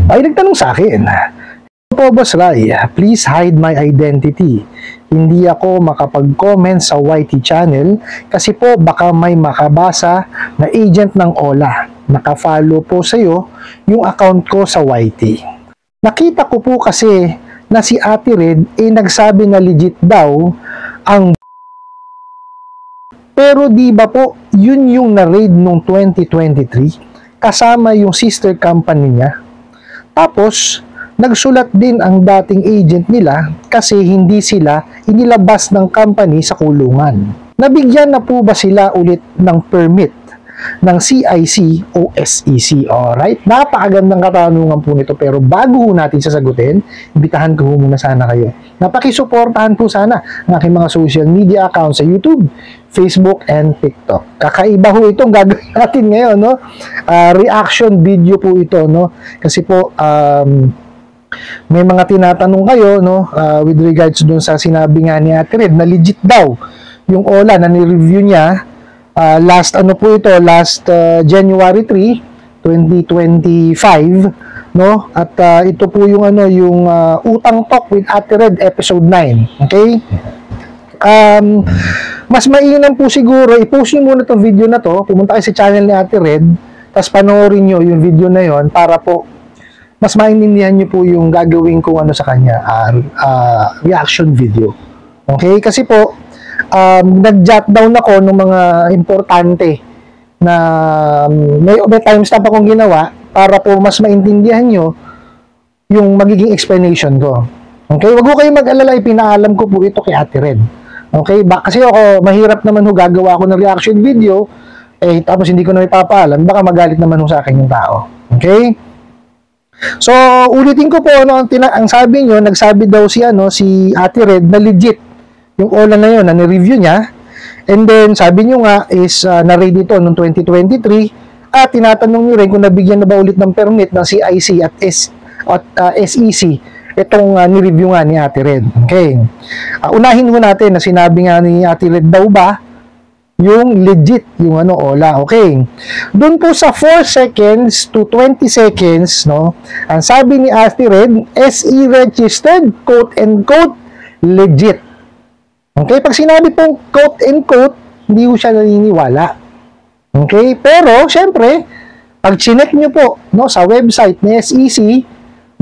ay nagtanong sa akin, po Boss Rai, please hide my identity. Hindi ako makapag-comment sa YT channel kasi po baka may makabasa na agent ng Ola. Nakafollow po sa'yo yung account ko sa YT. Nakita ko po kasi na si Ate Red nagsabi na legit daw ang pero di ba po yun yung na-raid nung 2023 kasama yung sister company niya. Tapos nagsulat din ang dating agent nila kasi hindi sila inilabas ng company sa kulungan. Nabigyan na po ba sila ulit ng permit ng CIC o SEC? Alright? Napakagandang katanungan po nito, pero bago ho natin sasagutin, imbitahan ko muna sana kayo. Napakisuportahan po sana ang aking mga social media accounts sa YouTube, Facebook, and TikTok. Kakaiba ho itong gagawin natin ngayon, no? Reaction video po ito, no? Kasi po, may mga tinatanong kayo, no, with regards dun sa sinabi nga ni Ate Red na legit daw yung Ola na ni-review niya last January 3, 2025, no? At ito po yung yung Utang Talk with Ate Red episode 9. Okay? Mas mainam po siguro i-post niyo muna tong video na to, pumunta kayo sa channel ni Ate Red, tapos panoorin niyo yung video na yon para po mas maintindihan niyo po yung gagawin ko sa kanya, reaction video. Okay? Kasi po, nag-jot down ako ng mga importante na may timestamp akong ginawa para po mas maintindihan niyo yung magiging explanation ko. Okay? Wag ko kayong mag-alala, ipinaalam ko po ito kay Ate Red. Okay? Kasi ako, mahirap naman gagawa ako ng reaction video, tapos hindi ko na ipapaalam, baka magalit naman sa akin yung tao. Okay? So, ulitin ko po, ang sabi nyo, nagsabi daw si Ate Red na legit yung Ola na yun, na ni-review niya. And then, sabi nyo nga is na-raid ito noong 2023 at tinatanong nyo rin kung nabigyan na ba ulit ng permit ng CIC at SEC itong ni-review nga ni Ate Red. Okay. Unahin mo natin na sinabi nga ni Ate Red daw ba yung legit, yung Ola. Okay. Doon po sa 4 seconds to 20 seconds, no, ang sabi ni Ate Red, SE registered, quote and quote, legit. Okay. Pag sinabi pong quote and quote, hindi ko siya naniniwala. Okay. Pero, syempre, pag chinek nyo po, no, sa website ni SEC,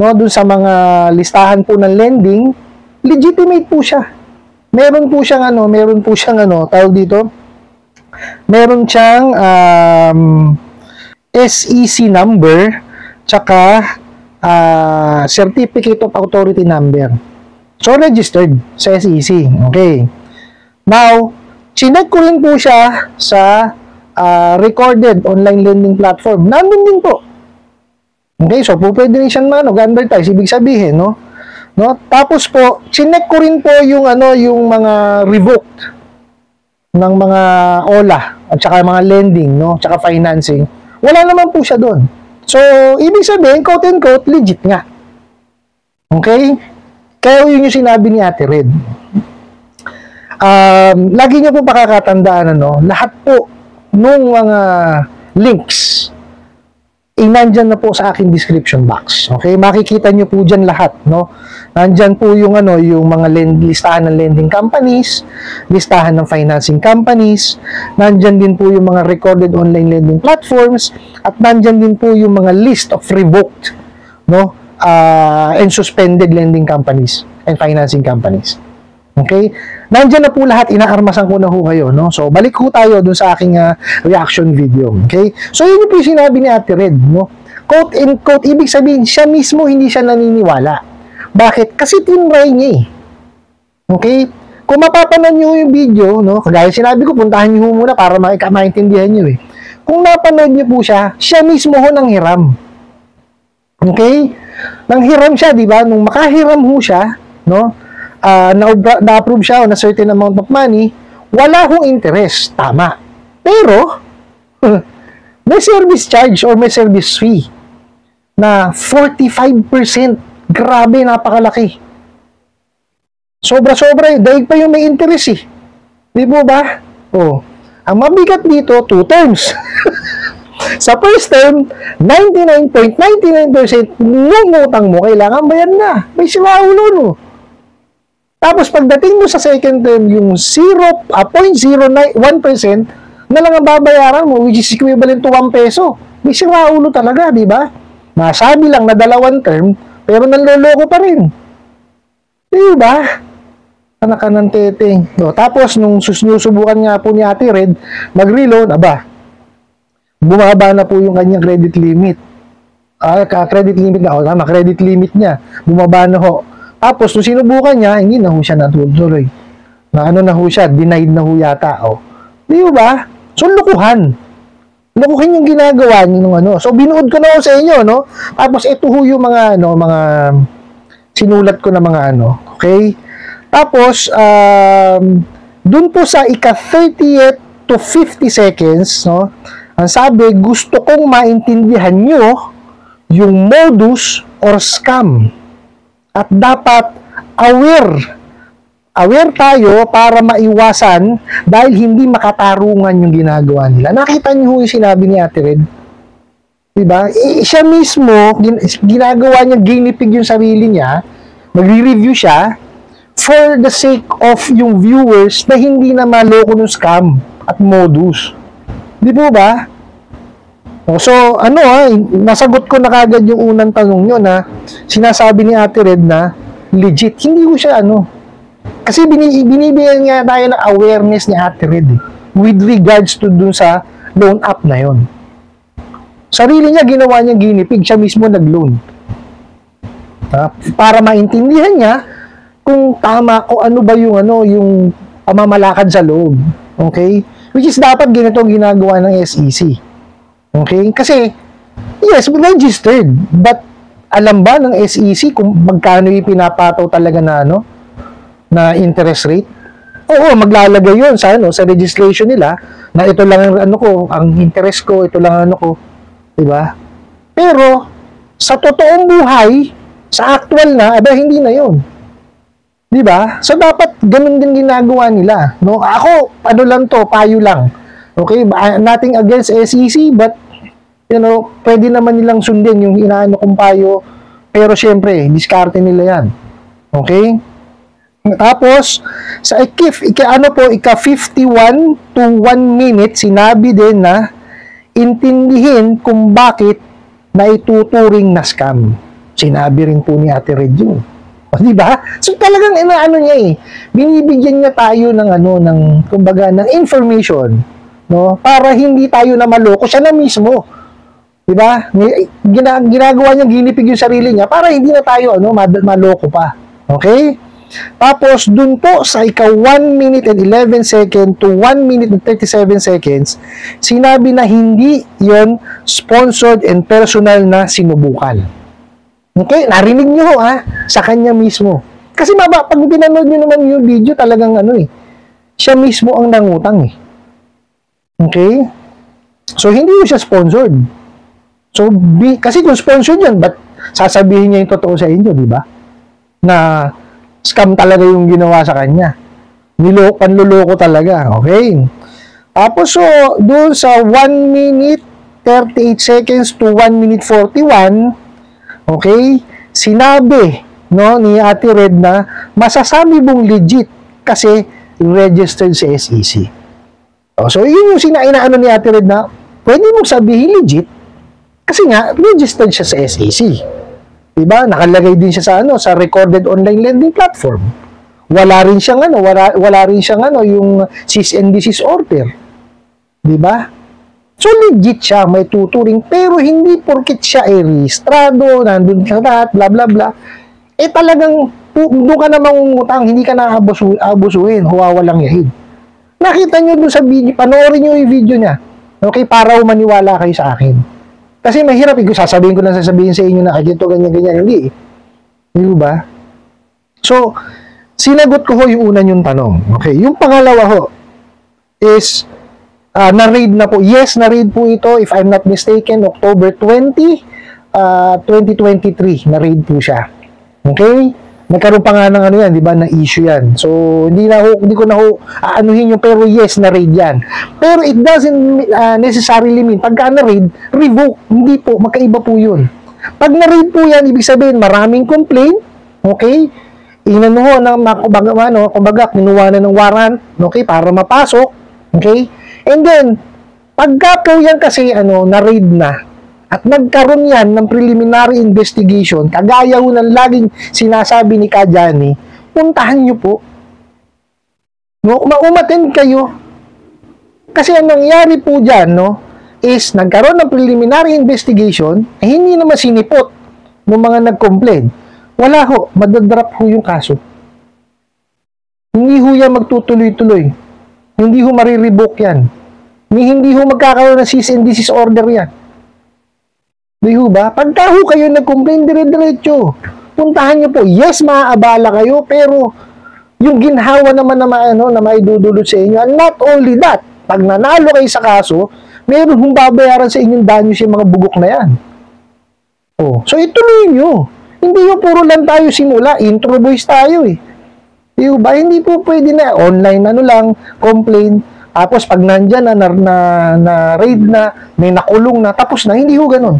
no, doon sa mga listahan po ng lending, legitimate po siya. Meron po siyang tawag dito, meron siyang SEC number tsaka Certificate of Authority number. So, registered sa SEC. Okay. Now, chinek ko rin po siya sa recorded online lending platform. Nandun din po. Okay, so po pwede rin siyang advertise, ibig sabihin, no? Tapos po, chinek ko rin po yung yung mga revoked ng mga Ola at saka mga lending, no, tsaka financing. Wala naman po siya doon. So, ibig sabihin, quote and quote, legit nga. Okay? Kaya yun yung sinabi ni Ate Red. Lagi niyo po pakakatandaan, lahat po nung mga links nandyan na po sa aking description box. Okay? Makikita nyo po dyan lahat, no? Nandyan po yung yung mga listahan ng lending companies, listahan ng financing companies, nandyan din po yung mga recorded online lending platforms, at nandyan din po yung mga list of revoked, no, and suspended lending companies and financing companies. Okay? Nandiyan na po lahat, inaarmasan ko na ho kayo, no? So, balik ho tayo dun sa aking reaction video. Okay? So, yun po yung sinabi ni Ate Red, no? Quote and quote, ibig sabihin, siya mismo hindi siya naniniwala. Bakit? Kasi tinry niya eh. Okay? Kung mapapanood nyo yung video, no? Kagaya sinabi ko, puntahan nyo muna para maintindihan nyo eh. Kung napanood nyo po siya, siya mismo ho nang hiram. Okay? Nang hiram siya, di ba? Nung makahiram ho siya, no? Na-approve siya on a certain amount of money, wala hong interest. Tama. Pero, may service charge or may service fee na 45%. Grabe, napakalaki. Sobra-sobra. Daig pa yung may interest eh. Di po ba? Oh. Ang mabigat dito, 2 terms. Sa first term, 99.99% ng utang mo, kailangan bayan na. May siwaulo, no? Tapos pagdating mo sa second term, yung 0.01% na lang ang babayaran mo, which is equivalent to 1 peso. May siwaulo talaga, di ba? Masabi lang na 2 term, pero nanloloko pa rin. Di ba? Anak ka ng teteng. No, tapos, nung susubukan nga po ni Ate Red, mag-reload, bumaba na po yung kanyang credit limit. Credit limit na, credit limit niya. Bumaba na ho. Tapos, nung sinubukan niya, hindi na ho siya natutuloy. Na ano na ho siya, denied na ho yata. Di ba? So, lukuhan. Lukuhin yung ginagawa niyo nung ano. So, binuod ko na ho sa inyo, no? Tapos, ito ho yung mga, mga sinulat ko na mga okay? Tapos, dun po sa ika-30th to 50 seconds, no? Ang sabi, gusto kong maintindihan nyo yung modus or scam. At dapat aware tayo para maiwasan dahil hindi makatarungan yung ginagawa nila. Nakita niyo yung sinabi ni Ate Red? Diba? Siya mismo, ginagawa niya, ginipig yung sarili niya, magre-review siya for the sake of yung viewers na hindi na maloko ng scam at modus. Di po ba? So, nasagot ko na kagad yung unang tanong nyo na sinasabi ni Ate Red na legit. Hindi ko siya kasi binibigyan nga tayo ng awareness ni Ate Red with regards to dun sa loan app na yon. Sarili niya, ginawa niya ginipig, siya mismo nag-loan. Para maintindihan niya kung tama, kung ano ba yung pamamalakad sa loob. Okay? Which is dapat ganito ginagawa ng SEC. Okay? Kasi, yes, registered. But, alam ba ng SEC kung magkano yung pinapataw talaga na, na interest rate? Oo, maglalagay yun sa, sa registration nila na ito lang ang ang interest ko, ito lang ko. Diba? Pero, sa totoong buhay, sa actual na, hindi na yun. Diba? So, dapat ganun din ginagawa nila. No? Ako, payo lang. Okay? Nothing against SEC, but, pwede naman nilang sundin yung inaano kong payo. Pero, syempre, diskarte nila yan. Okay? Tapos, sa ika-51 to 1 minute, sinabi din na intindihin kung bakit na ituturing na scam. Sinabi rin po ni Ate Red yun. Di ba? So talagang niya binibigyan niya tayo ng kumbaga ng information, no? Para hindi tayo na maloko siya na mismo. Di ba? Ginagawa niya ginipig yung sarili niya para hindi na tayo maloko pa. Okay? Tapos dun po sa ika 1 minute and 11 second to 1 minute and 37 seconds, sinabi na hindi yon sponsored and personal na sinubukan. Okay, narinig nyo sa kanya mismo. Kasi pag pinanood nyo naman yung video, talagang siya mismo ang nangutang Okay? So, hindi mo siya sponsored. So, kasi kung sponsored yan, ba't sasabihin niya yung totoo sa inyo, di ba? Na scam talaga yung ginawa sa kanya. Panluloko talaga. Okay? Tapos, so, doon sa 1 minute 38 seconds to 1 minute 41, okay, sinabi ni Ate Red na masasabi mong legit kasi registered sa SEC. So, yun yung inaano ni Ate Red na pwede mong sabihin legit kasi nga, registered siya sa SEC. Diba? Nakalagay din siya sa recorded online lending platform. Wala rin siyang yung cease and desist order. Diba? So, legit siya, may tuturing, pero hindi porkit siya rehistrado, nandun ka lahat, bla bla bla. Talagang, doon ka na mangungutang, hindi ka na abusuhin, huwawalang yahin. Nakita nyo doon sa video, panoorin nyo yung video niya. Okay, para maniwala kayo sa akin. Kasi mahirap, sasabihin ko sa inyo na, ganito, ganyan, hindi. Hindi ba? So, sinagot ko yung una yung tanong. Okay, yung pangalawa is, na-raid na po. Yes, na-raid po ito. If I'm not mistaken, October 20, 2023, na-raid po siya. Okay? Nagkaroon pa nga ng ano yan, di ba, na issue yan. So, hindi ko na aanuhin yung, pero yes, na raid yan. Pero it doesn't necessarily mean, pagka na raid, revoke. Hindi po, magkaiba po yun. Pag na raid po yan, ibig sabihin, maraming complaint, okay? Inanuho ng, kumbaga, kinuha na ng warrant, okay, para mapasok, okay? And then, pagka po yan kasi, na raid na, at nagkaroon yan ng preliminary investigation, kagaya ho ng laging sinasabi ni Kajani, puntahan nyo po. No, umattend kayo. Kasi ang nangyari po dyan, no, is nagkaroon ng preliminary investigation, hindi naman sinipot ng mga nag-complain. Wala ho, madadrop ho yung kaso. Hindi ho yan magtutuloy-tuloy. Hindi ho marirevoke yan. Hindi ho magkakaroon ng cease and desist order yan. Di ho ba? Pagka ho kayo nag-complain, dire-diretso. Puntahan nyo po. Yes, maaabala kayo, pero yung ginhawa naman na maidudulot sa inyo, and not only that, pag nanalo kayo sa kaso, meron hong babayaran sa inyong danyo sa mga bugok na yan. Oh, so ituloy nyo. Hindi ho puro lang tayo simula, intro boys tayo eh. Di ho ba? Hindi po pwede na online lang, complain, tapos pag nandyan na raid na, may nakulong na, tapos na, hindi ho ganun.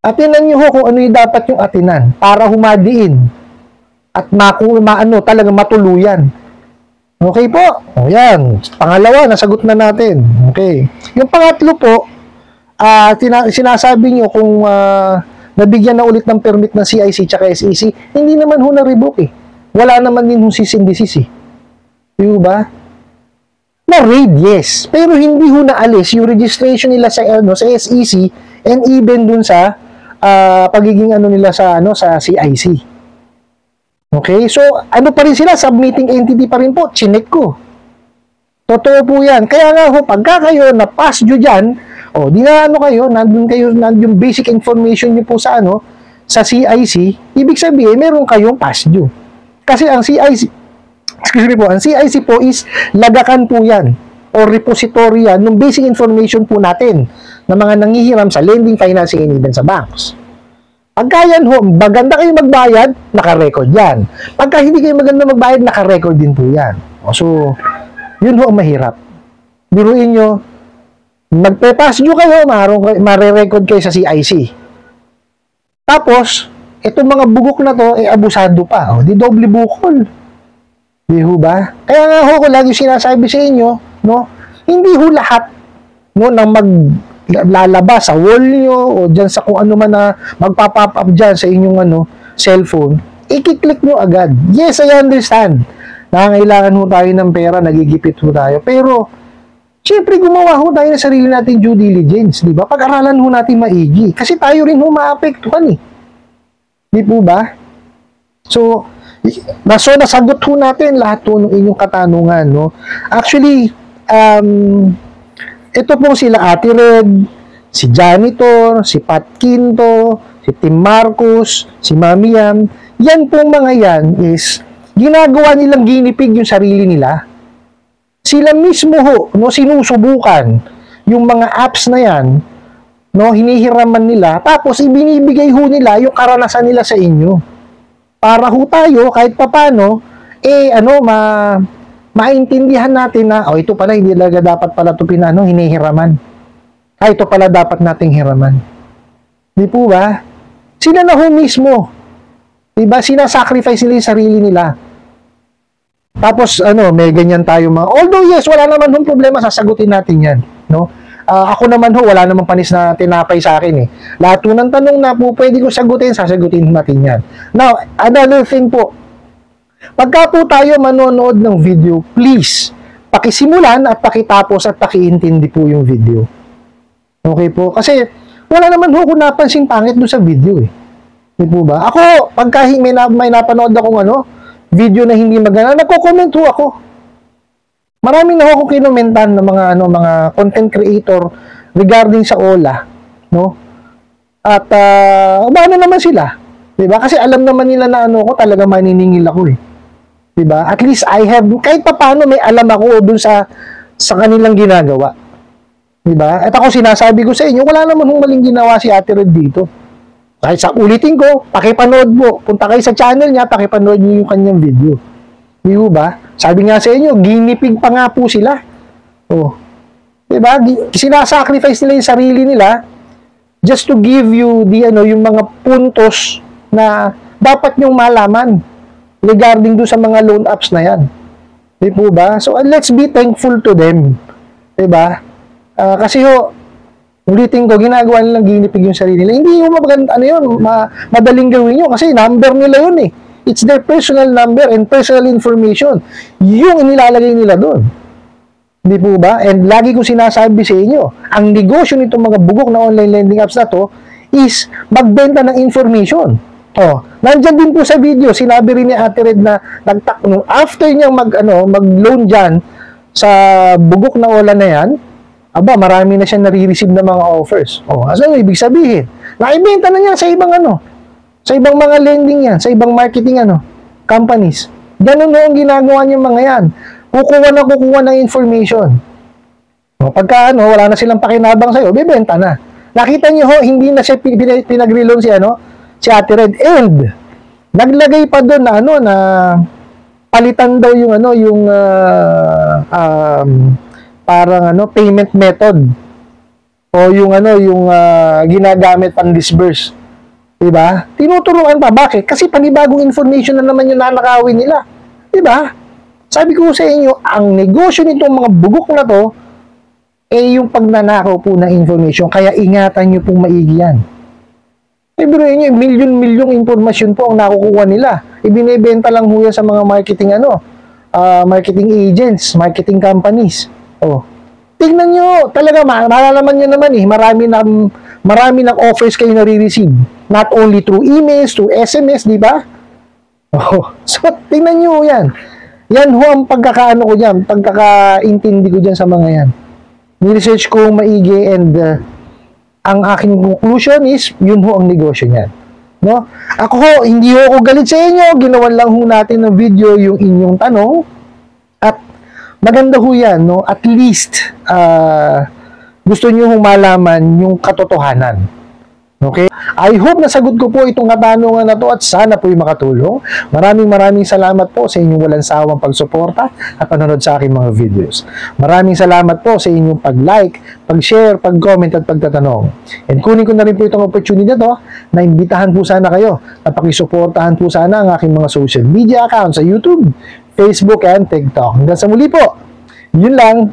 Atinan nyo ho kung ano yung dapat yung atinan para humadiin at talagang matuluyan. Okay po? O yan. Pangalawa, nasagot na natin. Okay. Yung pangatlo po, sinasabi nyo kung nabigyan na ulit ng permit ng CIC tsaka SEC, hindi naman ho na-revoke eh. Wala naman din ho cease and desist eh. Di ba? Na-raid, yes. Pero hindi ho naalis yung registration nila sa SEC and even dun sa pagiging nila sa CIC. Okay? So, pa rin sila, submitting entity pa rin po, chinek ko. Totoo po yan. Kaya nga ho, pagka kayo na-pass nyo dyan, di na nandun basic information nyo po sa sa CIC, ibig sabihin, meron kayong pass due. Kasi ang CIC, ang CIC po is lagakan po yan o repository yan ng basic information po natin na mga nangihiram sa lending, financing, and even sa banks. Pagka yan ho, maganda kayo magbayad, naka-record yan. Pagka hindi kayo maganda magbayad, naka-record din po yan. So, yun ho ang mahirap. Biruin nyo, magpe-pass nyo kayo, mare-record kayo sa CIC. Tapos, itong mga bugok na to, abusado pa. Di doble bukol. Di ho ba? Kaya nga ho, ko lagi sinasabi sa inyo, hindi ho lahat nang maglalabas sa wall nyo o dyan sa kung ano man na magpa-pop up dyan sa inyong cellphone, i-click nyo agad. Yes, I understand. Nangangailangan ho tayo ng pera, nagigipit ho tayo. Pero, syempre, gumawa ho tayo ng sarili natin due diligence, di ba? Pag-aralan ho natin maigi. Kasi tayo rin ho maapektuhan eh. Di po ba? So, nasagot ho natin lahat ho ng inyong katanungan, no? Actually, ito pong sila Ate Red, si Janitor, si Pat Quinto, si Tim Marcos, si Mami Yam. Yan pong mga yan is ginagawa nilang ginipig yung sarili nila. Sila mismo ho, sinusubukan yung mga apps na yan, hinihiraman nila, tapos ibinibigay ho nila yung karanasan nila sa inyo. Para ho tayo, kahit papano, maintindihan natin na, ito pala, hindi talaga dapat pala ito hinihiraman. Ito pala dapat nating hiraman. Di po ba? Sila na ho mismo. Diba? Sinasacrifice nila yung sarili nila. Tapos, may ganyan tayo mga, although yes, wala naman hong problema, sasagutin natin yan. No? Ako naman ho, wala namang panis na tinapay sa akin eh. Lahat ng tanong na po pwede ko sagutin, sasagutin natin yan. Now, another thing po, pagka po tayo manonood ng video, please, pakisimulan at pakitapos at pakiintindi po yung video. Okay po? Kasi, wala naman ho kung napansin pangit doon sa video eh. Di po ba? Ako, pagka may napanood akong video na hindi maganda, nagko-comment ho ako. Marami na ako kinomentan ng mga content creator regarding sa OLA, no? At paano naman sila? 'Di ba? Kasi alam naman nila na ko talaga maniningil ako eh. 'Di ba? At least I have kahit paano may alam ako dun sa kanilang ginagawa. 'Di ba? At ako sinasabi ko sa inyo, wala naman hong maling ginawa si Ate Red dito. Kahit sa ulitin ko, pakipanood mo. Punta kayo sa channel niya, pakipanood niyo yung kanyang video. Di ba? Sabi nga sa inyo, ginipig pa nga po sila. Oh. Diba? Sinasacrifice nila yung sarili nila just to give you yung mga puntos na dapat nyong malaman regarding do sa mga loan apps na yan. Di po ba? So, let's be thankful to them. Diba? Kasi ulitin ko, ginagawa nilang ginipig yung sarili nila. Hindi yung madaling gawin yun kasi number nila yun eh. It's their personal number and personal information. Yung inilalagay nila doon. Hindi po ba? And lagi ko sinasabi sa inyo, ang negosyo nitong mga bugok na online lending apps na to is magbenta ng information. Nandyan din po sa video, sinabi rin ni Ate Red na nung after niyang mag-loan dyan sa bugok na wala na yan, marami na siya nare-receive na mga offers. Ano ibig sabihin? Naibenta na niya sa ibang sa ibang mga lending yan, sa ibang marketing companies. Ganun ang ginagawa niya mga yan. Kukuha ng information. Pagka wala na silang pakinabang sa'yo, bibenta na. Nakita niyo hindi na siya pinag-reloan si Ate Red. And naglagay pa doon na palitan daw yung parang payment method o yung ginagamit pang disburse. Diba? Tinuturuan pa. Bakit? Kasi panibagong information na naman yung nanakawin nila. Diba? Sabi ko sa inyo, ang negosyo nitong mga bugok na to yung pagnanakaw po ng information. Kaya ingatan nyo pong maigi yan. Biruin nyo, milyon-milyong impormasyon po ang nakukuha nila. Ibinebenta lang ho yan sa mga marketing marketing agents, marketing companies. Tingnan nyo, talaga malalaman nyo naman marami ng offers kayo nare-receive. Not only through emails, through SMS, di ba? So, tingnan nyo yan. Yan ho ang pagkakaano ko dyan, pagkakaintindi ko dyan sa mga yan. Ni-research ko maigi and ang aking conclusion is, yun ho ang negosyo niyan. No? Ako hindi ho ako galit sa inyo, ginawan lang ho natin ng video yung inyong tanong at maganda ho yan, no? At least, gusto nyo hong malaman yung katotohanan. Okay? I hope nasagot ko po itong katanungan na to at sana po'y makatulong. Maraming salamat po sa inyong walang sawang pagsuporta at panonood sa aking mga videos. Maraming salamat po sa inyong pag-like, pag-share, pag-comment at pagtatanong. And kunin ko na rin po itong opportunity na to na imbitahan po sana kayo at pakisuportahan po sana ang aking mga social media accounts sa YouTube, Facebook, and TikTok. Hanggang sa muli po. Yun lang.